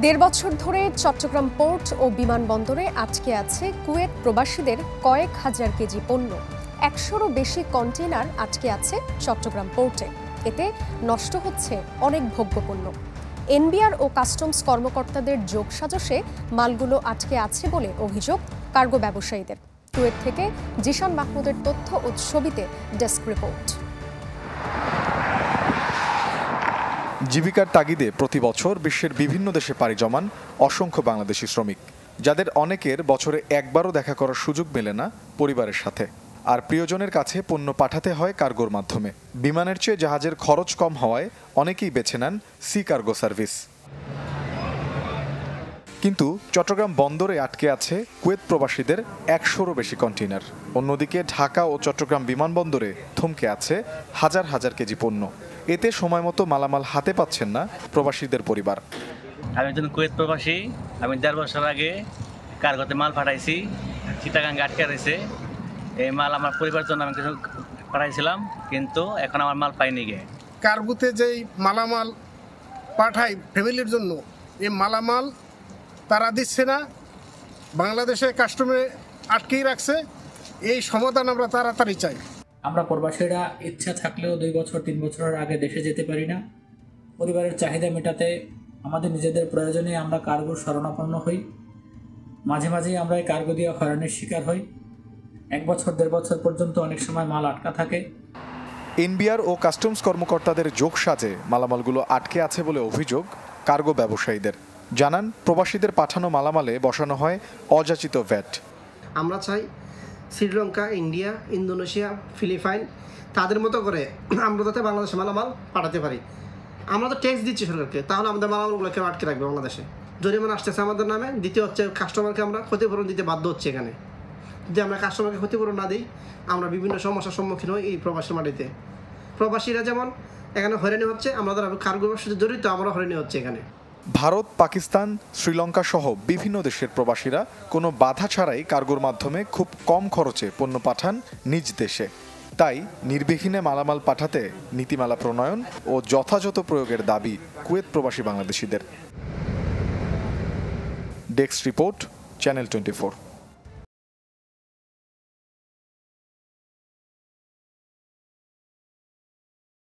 দেড় বছর ধরে চট্টগ্রাম পোর্ট ও বিমানবন্দরে আটকে আছে কুয়েত প্রবাসীদের কয়েক হাজার কেজি পণ্য। ১০০রও বেশি কন্টেইনার আটকে আছে চট্টগ্রাম পোর্টে। এতে নষ্ট হচ্ছে অনেক ভোগ্যপণ্য। এনবিআর ও কাস্টমস কর্মকর্তাদের যোগসাজশে মালগুলো আটকে আছে বলে অভিযোগ কার্গো ব্যবসায়ীদের। কুয়েত থেকে জিশান মাহমুদের তথ্য ও ছবিতে ডেস্ক রিপোর্ট। জীবিকার তাগিদে প্রতি বছর বিশ্বের বিভিন্ন দেশে পাড়ি জমান অসংখ্য বাংলাদেশি শ্রমিক, যাদের অনেকের বছরে একবারও দেখা করার সুযোগ মেলে না পরিবারের সাথে। আর প্রিয়জনের কাছে পণ্য পাঠাতে হয় কার্গোর মাধ্যমে। বিমানের চেয়ে জাহাজের খরচ কম হওয়ায় অনেকেই বেছে নেন সি কার্গো সার্ভিস। কিন্তু চট্টগ্রাম বন্দরে আটকে আছে কুয়েত প্রবাসীদের ১০০রও বেশি কন্টেইনার। অন্যদিকে ঢাকা ও চট্টগ্রাম বিমানবন্দরে থমকে আছে হাজার হাজার কেজি পণ্য। এতে সময় মতো মালামাল হাতে পাচ্ছেন না প্রবাসীদের পরিবার। আমি একজন কুয়েত প্রবাসী। আমি ১.৫ বছর আগে কার্গোতে মাল পাঠাইছি, চিটাগাঙ্গে আটকে রয়েছে। এই মাল আমার পরিবারের জন্য আমি কিছু পাঠাইছিলাম, কিন্তু এখন আমার মাল পাইনি গে। কার্গোতে যেই মালামাল পাঠাই ফ্যামিলির জন্য, এই মালামাল তারা দিচ্ছে না, বাংলাদেশে কাস্টমে আটকেই রাখছে। এই সমাধান আমরা তাড়াতাড়ি চাই। আমরা প্রবাসীরা ইচ্ছা থাকলেও 2 বছর 3 বছরের আগে দেশে যেতে পারি না। পরিবারের চাহিদা মেটাতে আমাদের নিজেদের প্রয়োজনে আমরা কার্গোর শরণাপন্ন হই। মাঝে মাঝেই আমরা এই কার্গো দিয়ে হয়রানির শিকার হই। 1 বছর 1.5 বছর পর্যন্ত অনেক সময় মাল আটকা থাকে। এনবিআর ও কাস্টমস কর্মকর্তাদের যোগসাজে মালামালগুলো আটকে আছে বলে অভিযোগ কার্গো ব্যবসায়ীদের। জানান, প্রবাসীদের পাঠানো মালামালে বসানো হয় অযাচিত ভ্যাট। আমরা চাই শ্রীলঙ্কা, ইন্ডিয়া, ইন্দোনেশিয়া, ফিলিপাইন তাদের মতো করে আমরা যাতে বাংলাদেশে মালামাল পাঠাতে পারি। আমরা তো ট্যাক্স দিচ্ছি সরকারকে, তাহলে আমাদের মালামালগুলো কেউ আটকে রাখবে বাংলাদেশে? জরিমানা আসতেছে আমাদের নামে। দ্বিতীয় হচ্ছে কাস্টমারকে আমরা ক্ষতিপূরণ দিতে বাধ্য হচ্ছে। এখানে যদি আমরা কাস্টমারকে ক্ষতিপূরণ না দিই, আমরা বিভিন্ন সমস্যার সম্মুখীন হই। এই প্রবাসী মাটিতে প্রবাসীরা যেমন এখানে হয়রানি হচ্ছে, আমাদের কার্গো ব্যবসার সাথে জড়িত আমরা হয়রানি হচ্ছে। এখানে ভারত, পাকিস্তান, শ্রীলঙ্কা সহ বিভিন্ন দেশের প্রবাসীরা কোনো বাধা ছাড়াই কার্গোর মাধ্যমে খুব কম খরচে পণ্য পাঠান নিজ দেশে। তাই নির্বিঘ্নে মালামাল পাঠাতে নীতিমালা প্রণয়ন ও যথাযথ প্রয়োগের দাবি কুয়েত প্রবাসী বাংলাদেশিদের। Desk report, channel 24।